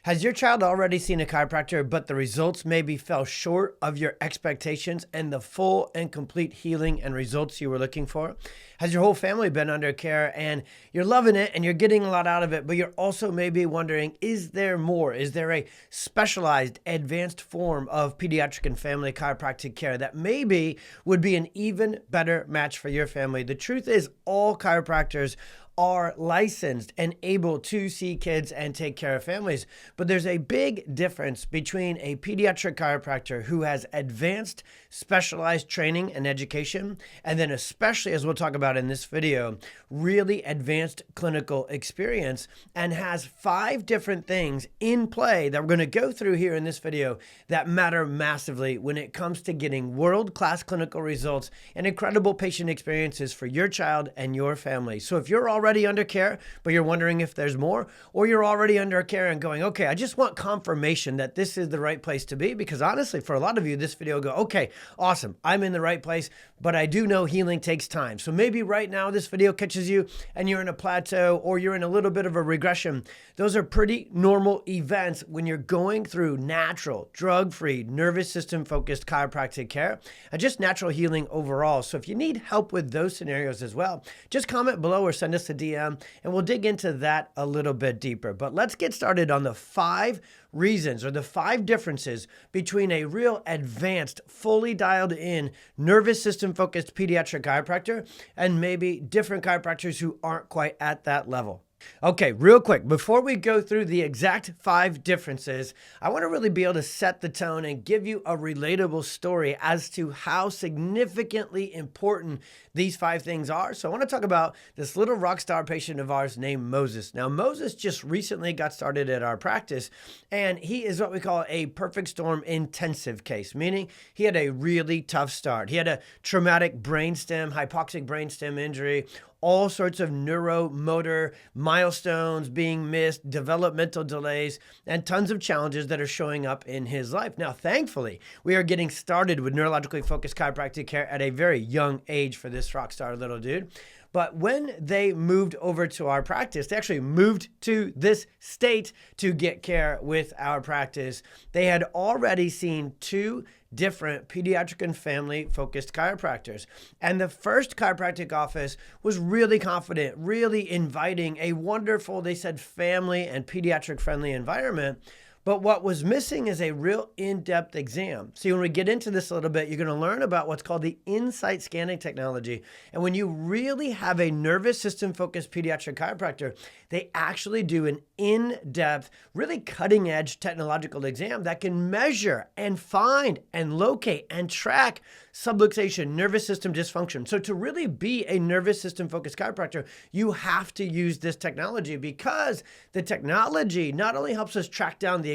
Has your child already seen a chiropractor, but the results maybe fell short of your expectations and the full and complete healing and results you were looking for? Has your whole family been under care and you're loving it and you're getting a lot out of it, but you're also maybe wondering, is there more? Is there a specialized, advanced form of pediatric and family chiropractic care that maybe would be an even better match for your family? The truth is, all chiropractors are licensed and able to see kids and take care of families. But there's a big difference between a pediatric chiropractor who has advanced specialized training and education, and then especially, as we'll talk about in this video, really advanced clinical experience, and has 5 different things in play that we're going to go through here in this video that matter massively when it comes to getting world-class clinical results and incredible patient experiences for your child and your family. So if you're already under care, but you're wondering if there's more, or you're already under care and going, okay, I just want confirmation that this is the right place to be, because honestly, for a lot of you, this video will go, okay, awesome, I'm in the right place, but I do know healing takes time. So maybe right now this video catches you and you're in a plateau or you're in a little bit of a regression. Those are pretty normal events when you're going through natural, drug-free, nervous system-focused chiropractic care and just natural healing overall. So if you need help with those scenarios as well, just comment below or send us a DM and we'll dig into that a little bit deeper. But let's get started on the 5 reasons or the 5 differences between a real advanced, fully dialed in, nervous system focused pediatric chiropractor and maybe different chiropractors who aren't quite at that level. Okay, real quick, before we go through the exact 5 differences, I want to really be able to set the tone and give you a relatable story as to how significantly important these 5 things are. So I want to talk about this little rock star patient of ours named Moses. Now, Moses just recently got started at our practice, and he is what we call a perfect storm intensive case, meaning he had a really tough start. He had a traumatic brainstem, hypoxic brainstem injury, all sorts of neuromotor milestones being missed, developmental delays, and tons of challenges that are showing up in his life. Now, thankfully, we are getting started with neurologically focused chiropractic care at a very young age for this rock star little dude. But when they moved over to our practice, they actually moved to this state to get care with our practice. They had already seen 2 different pediatric and family focused chiropractors. And the first chiropractic office was really confident, really inviting, a wonderful, they said, family and pediatric friendly environment. But what was missing is a real in-depth exam. See, when we get into this a little bit, you're going to learn about what's called the insight scanning technology. And when you really have a nervous system-focused pediatric chiropractor, they actually do an in-depth, really cutting-edge technological exam that can measure and find and locate and track subluxation, nervous system dysfunction. So to really be a nervous system-focused chiropractor, you have to use this technology, because the technology not only helps us track down the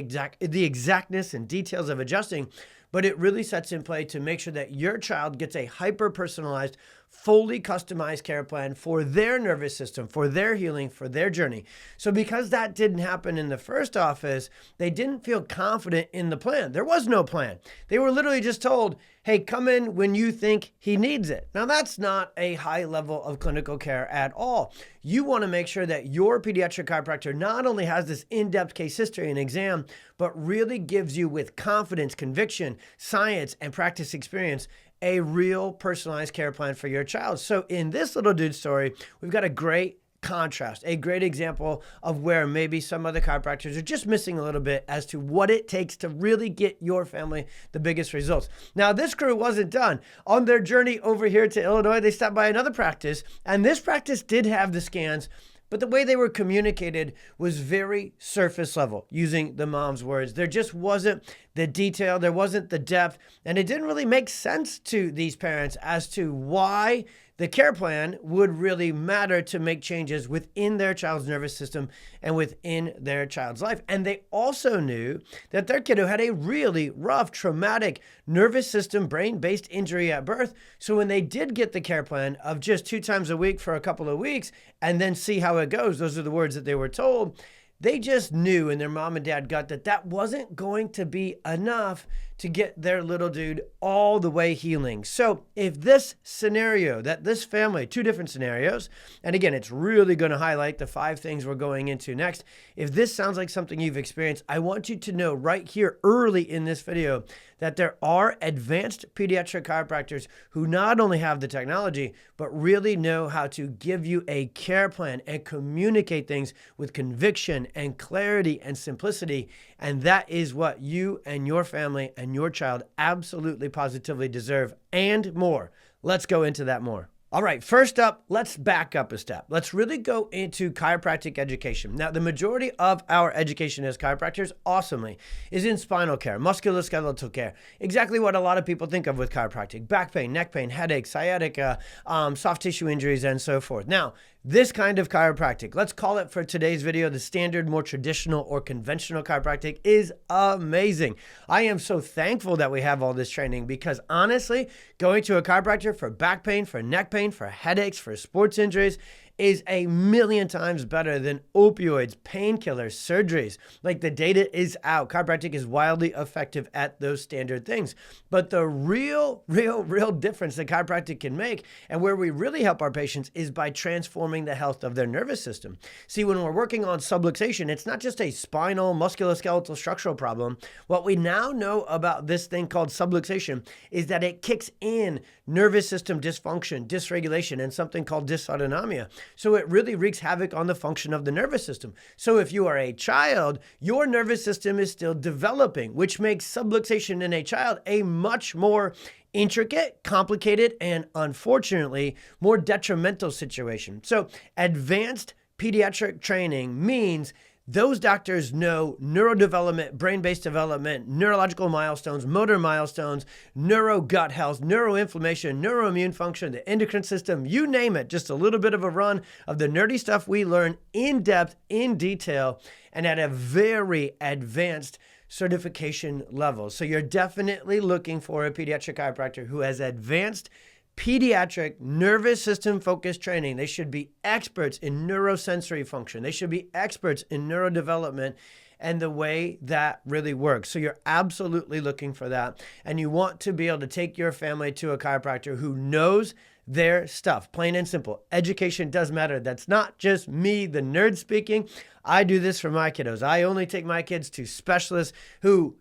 exactness and details of adjusting, but it really sets in play to make sure that your child gets a hyper-personalized, fully customized care plan for their nervous system, for their healing, for their journey. So because that didn't happen in the first office, they didn't feel confident in the plan. There was no plan. They were literally just told, hey, come in when you think he needs it. Now, that's not a high level of clinical care at all. You want to make sure that your pediatric chiropractor not only has this in-depth case history and exam, but really gives you, with confidence, conviction, science, and practice experience, a real personalized care plan for your child. So in this little dude story, we've got a great contrast, a great example of where maybe some other chiropractors are just missing a little bit as to what it takes to really get your family the biggest results. Now, this crew wasn't done. On their journey over here to Illinois, they stopped by another practice, and this practice did have the scans, but the way they were communicated was very surface level, using the mom's words. There just wasn't the detail, there wasn't the depth, and it didn't really make sense to these parents as to why the care plan would really matter to make changes within their child's nervous system and within their child's life. And they also knew that their kiddo had a really rough, traumatic nervous system, brain-based injury at birth. So when they did get the care plan of just 2 times a week for a couple of weeks and then see how it goes, those are the words that they were told, they just knew in their mom and dad gut that that wasn't going to be enough to get their little dude all the way healing. So if this scenario, that this family, two different scenarios, and again, it's really going to highlight the 5 things we're going into next. If this sounds like something you've experienced, I want you to know right here early in this video that there are advanced pediatric chiropractors who not only have the technology, but really know how to give you a care plan and communicate things with conviction and clarity and simplicity. And that is what you and your family and your child absolutely positively deserve and more. Let's go into that more. All right, first up, let's back up a step. Let's really go into chiropractic education. Now, the majority of our education as chiropractors, awesomely, is in spinal care, musculoskeletal care. Exactly what a lot of people think of with chiropractic: back pain, neck pain, headaches, sciatica, soft tissue injuries, and so forth. Now, this kind of chiropractic, let's call it for today's video the standard, more traditional or conventional chiropractic, is amazing. I am so thankful that we have all this training because honestly, going to a chiropractor for back pain, for neck pain, for headaches, for sports injuries is a million times better than opioids, painkillers, surgeries. Like, the data is out. Chiropractic is wildly effective at those standard things. But the real difference that chiropractic can make, and where we really help our patients, is by transforming the health of their nervous system. See, when we're working on subluxation, it's not just a spinal, musculoskeletal, structural problem. What we now know about this thing called subluxation is that it kicks in nervous system dysfunction, dysregulation, and something called dysautonomia. So it really wreaks havoc on the function of the nervous system. So if you are a child, your nervous system is still developing, which makes subluxation in a child a much more intricate, complicated, and unfortunately, more detrimental situation. So advanced pediatric training means those doctors know neurodevelopment, brain-based development, neurological milestones, motor milestones, neuro-gut health, neuroinflammation, neuroimmune function, the endocrine system, you name it. Just a little bit of a run of the nerdy stuff we learn in depth, in detail, and at a very advanced certification level. So you're definitely looking for a pediatric chiropractor who has advanced pediatric nervous system focused training. They should be experts in neurosensory function. They should be experts in neurodevelopment and the way that really works. So you're absolutely looking for that. And you want to be able to take your family to a chiropractor who knows their stuff. Plain and simple. Education does matter. That's not just me, the nerd, speaking. I do this for my kiddos. I only take my kids to specialists who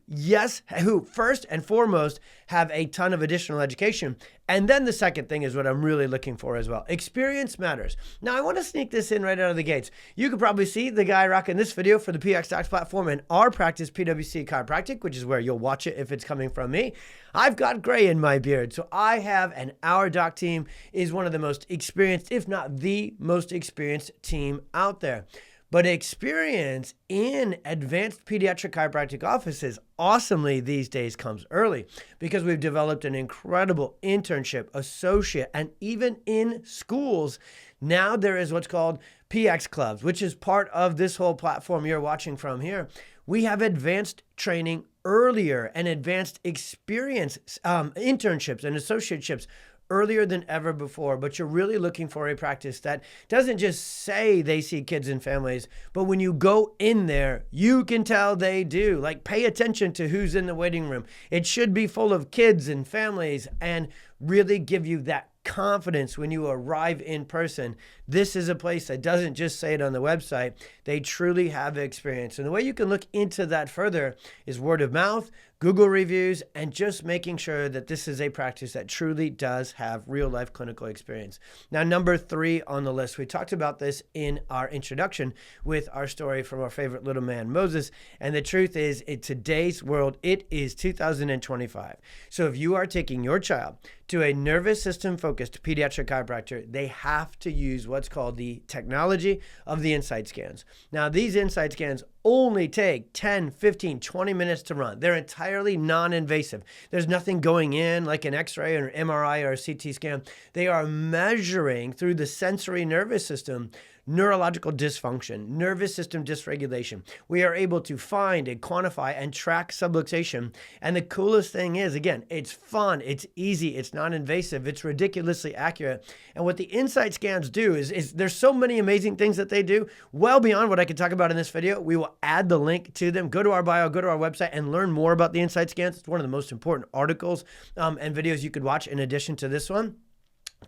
first and foremost have a ton of additional education. And then the second thing is what I'm really looking for as well. Experience matters. Now, I want to sneak this in right out of the gates. You could probably see the guy rocking this video for the pxdocs platform in our practice, PWC Chiropractic, which is where you'll watch it if it's coming from me. I've got gray in my beard, so I have, and our doc team is one of the most experienced, if not the most experienced team out there. But experience in advanced pediatric chiropractic offices awesomely these days comes early because we've developed an incredible internship, associate, and even in schools, now there is what's called PX clubs, which is part of this whole platform you're watching from here. We have advanced training earlier and advanced experience internships and associateships earlier than ever before, but you're really looking for a practice that doesn't just say they see kids and families, but when you go in there, you can tell they do. Like, pay attention to who's in the waiting room. It should be full of kids and families and really give you that confidence when you arrive in person. This is a place that doesn't just say it on the website. They truly have experience. And the way you can look into that further is word of mouth, Google reviews, and just making sure that this is a practice that truly does have real life clinical experience. Now, number 3 on the list, we talked about this in our introduction with our story from our favorite little man, Moses. And the truth is, in today's world, it is 2025. So if you are taking your child to a nervous system focused pediatric chiropractor, they have to use what's called the technology of the insight scans. Now, these insight scans only take 10, 15, 20 minutes to run. They're entirely non-invasive. There's nothing going in like an X-ray or an MRI or a CT scan. They are measuring through the sensory nervous system neurological dysfunction, nervous system dysregulation. We are able to find and quantify and track subluxation. And the coolest thing is, again, it's fun, it's easy, it's non-invasive, it's ridiculously accurate. And what the Insight scans do is there's so many amazing things that they do, well beyond what I could talk about in this video. We will add the link to them. Go to our bio, go to our website, and learn more about the Insight scans. It's one of the most important articles and videos you could watch in addition to this one,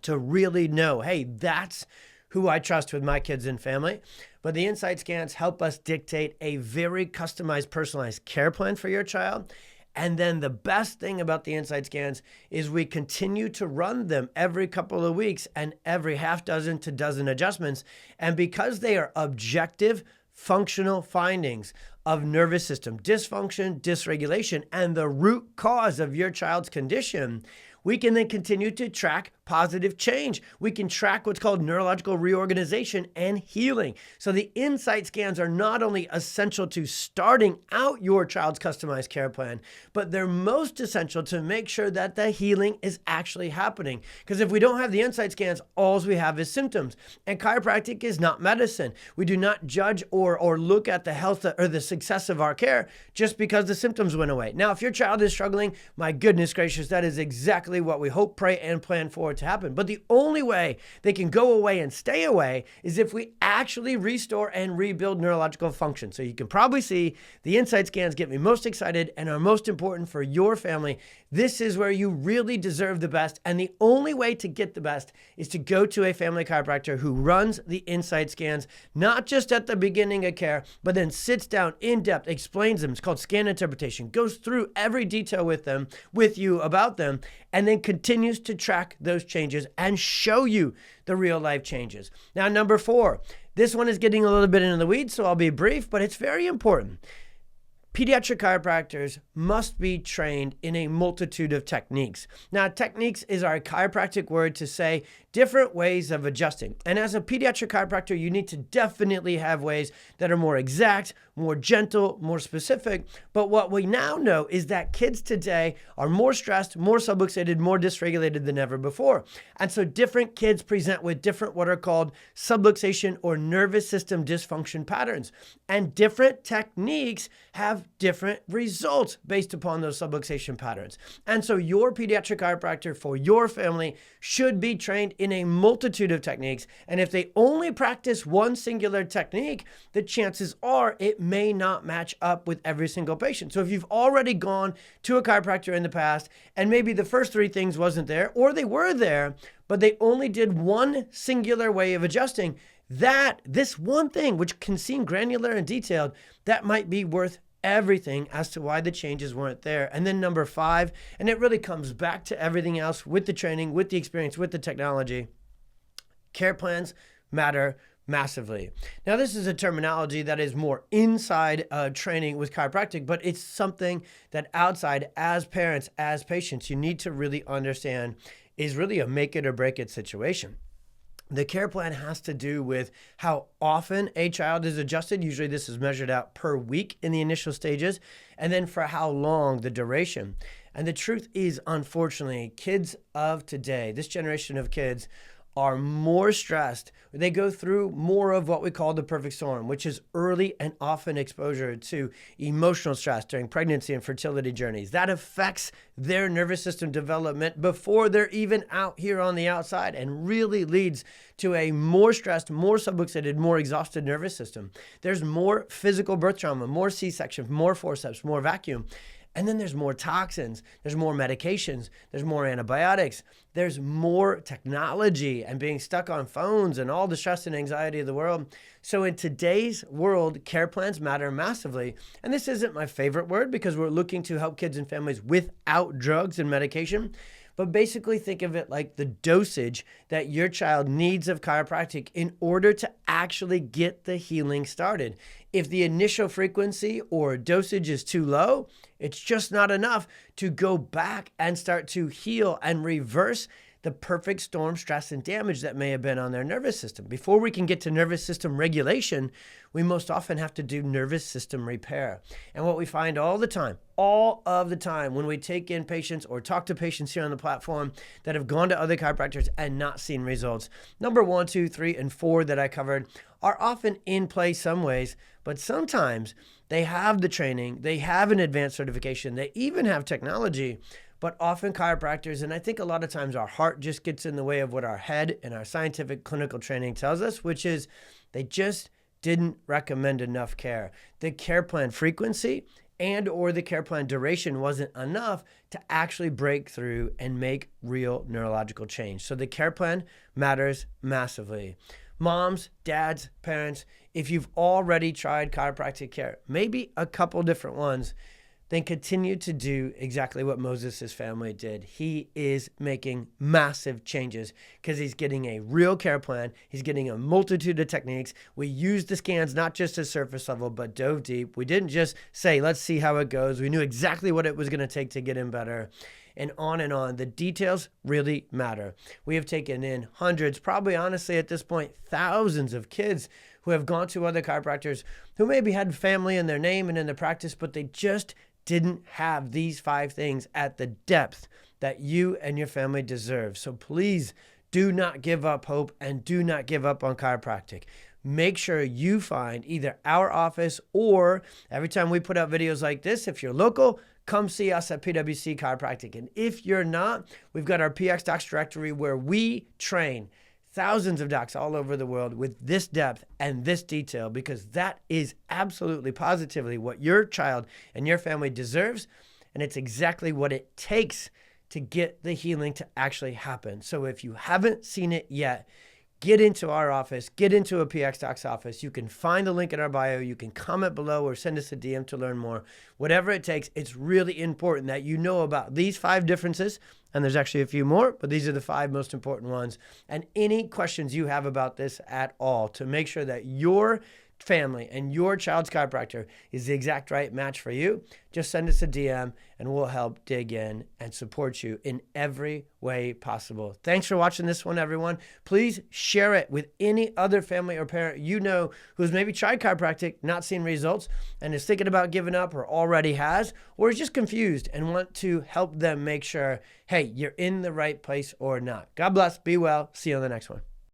to really know, hey, that's who I trust with my kids and family. But the Insight scans help us dictate a very customized, personalized care plan for your child. And then the best thing about the Insight scans is we continue to run them every couple of weeks and every half dozen to dozen adjustments. And because they are objective, functional findings of nervous system dysfunction, dysregulation, and the root cause of your child's condition, we can then continue to track positive change. We can track what's called neurological reorganization and healing. So the Insight scans are not only essential to starting out your child's customized care plan, but they're most essential to make sure that the healing is actually happening. Because if we don't have the Insight scans, all we have is symptoms. And chiropractic is not medicine. We do not judge or look at the health or the success of our care just because the symptoms went away. Now, if your child is struggling, my goodness gracious, that is exactly what we hope, pray, and plan for to happen. But the only way they can go away and stay away is if we actually restore and rebuild neurological function. So you can probably see the Insight scans get me most excited and are most important for your family. This is where you really deserve the best. And the only way to get the best is to go to a family chiropractor who runs the Insight scans, not just at the beginning of care, but then sits down in depth, explains them. It's called scan interpretation, goes through every detail with you about them, and then continues to track those changes and show you the real life changes. Now, number 4, this one is getting a little bit into the weeds, so I'll be brief, but it's very important. Pediatric chiropractors must be trained in a multitude of techniques. Now, techniques is our chiropractic word to say different ways of adjusting. And as a pediatric chiropractor, you need to definitely have ways that are more exact, more gentle, more specific. But what we now know is that kids today are more stressed, more subluxated, more dysregulated than ever before. And so different kids present with different what are called subluxation or nervous system dysfunction patterns. And different techniques have different results based upon those subluxation patterns. And so your pediatric chiropractor for your family should be trained in a multitude of techniques. And if they only practice one singular technique, the chances are it may not match up with every single patient. So if you've already gone to a chiropractor in the past and maybe the first 3 things wasn't there, or they were there, but they only did one singular way of adjusting, this one thing, which can seem granular and detailed, that might be worth everything as to why the changes weren't there. And then number 5, and it really comes back to everything else with the training, with the experience, with the technology, care plans matter massively. Now, this is a terminology that is more inside training with chiropractic, but it's something that outside, as parents, as patients, you need to really understand is really a make it or break it situation. The care plan has to do with how often a child is adjusted. Usually this is measured out per week in the initial stages, and then for how long, the duration. And the truth is, unfortunately, kids of today, this generation of kids, are more stressed. They go through more of what we call the perfect storm, which is early and often exposure to emotional stress during pregnancy and fertility journeys. That affects their nervous system development before they're even out here on the outside and really leads to a more stressed, more subluxated, more exhausted nervous system. There's more physical birth trauma, more C-section, more forceps, more vacuum. And then there's more toxins, there's more medications, there's more antibiotics, there's more technology and being stuck on phones and all the stress and anxiety of the world. So in today's world, care plans matter massively. And this isn't my favorite word because we're looking to help kids and families without drugs and medication. But basically think of it like the dosage that your child needs of chiropractic in order to actually get the healing started. If the initial frequency or dosage is too low, it's just not enough to go back and start to heal and reverse the perfect storm stress and damage that may have been on their nervous system. Before we can get to nervous system regulation, we most often have to do nervous system repair. And what we find all of the time when we take in patients or talk to patients here on the platform that have gone to other chiropractors and not seen results, number 1, 2, 3, and 4 that I covered are often in place some ways, but sometimes they have the training, they have an advanced certification, they even have technology, but often chiropractors, and I think a lot of times our heart just gets in the way of what our head and our scientific clinical training tells us, which is they just didn't recommend enough care. The care plan frequency and or the care plan duration wasn't enough to actually break through and make real neurological change. So the care plan matters massively. Moms, dads, parents, if you've already tried chiropractic care, maybe a couple different ones, then continue to do exactly what Moses' family did. He is making massive changes because he's getting a real care plan. He's getting a multitude of techniques. We used the scans not just at surface level, but dove deep. We didn't just say, let's see how it goes. We knew exactly what it was going to take to get him better. And on and on. The details really matter. We have taken in hundreds, probably honestly at this point, thousands of kids who have gone to other chiropractors who maybe had family in their name and in their practice, but they just didn't have these 5 things at the depth that you and your family deserve. So please do not give up hope and do not give up on chiropractic. Make sure you find either our office or every time we put out videos like this, if you're local, come see us at PWC Chiropractic. And if you're not, we've got our pxdocs directory where we train thousands of docs all over the world with this depth and this detail, because that is absolutely positively what your child and your family deserves. And it's exactly what it takes to get the healing to actually happen. So if you haven't seen it yet, get into our office, get into a pxdocs office. You can find the link in our bio. You can comment below or send us a DM to learn more. Whatever it takes, it's really important that you know about these 5 differences. And there's actually a few more, but these are the 5 most important ones. And any questions you have about this at all to make sure that your family and your child's chiropractor is the exact right match for you, just send us a DM and we'll help dig in and support you in every way possible. Thanks for watching this one, everyone. Please share it with any other family or parent you know who's maybe tried chiropractic, not seen results, and is thinking about giving up or already has, or is just confused and want to help them make sure, hey, you're in the right place or not. God bless. Be well. See you on the next one.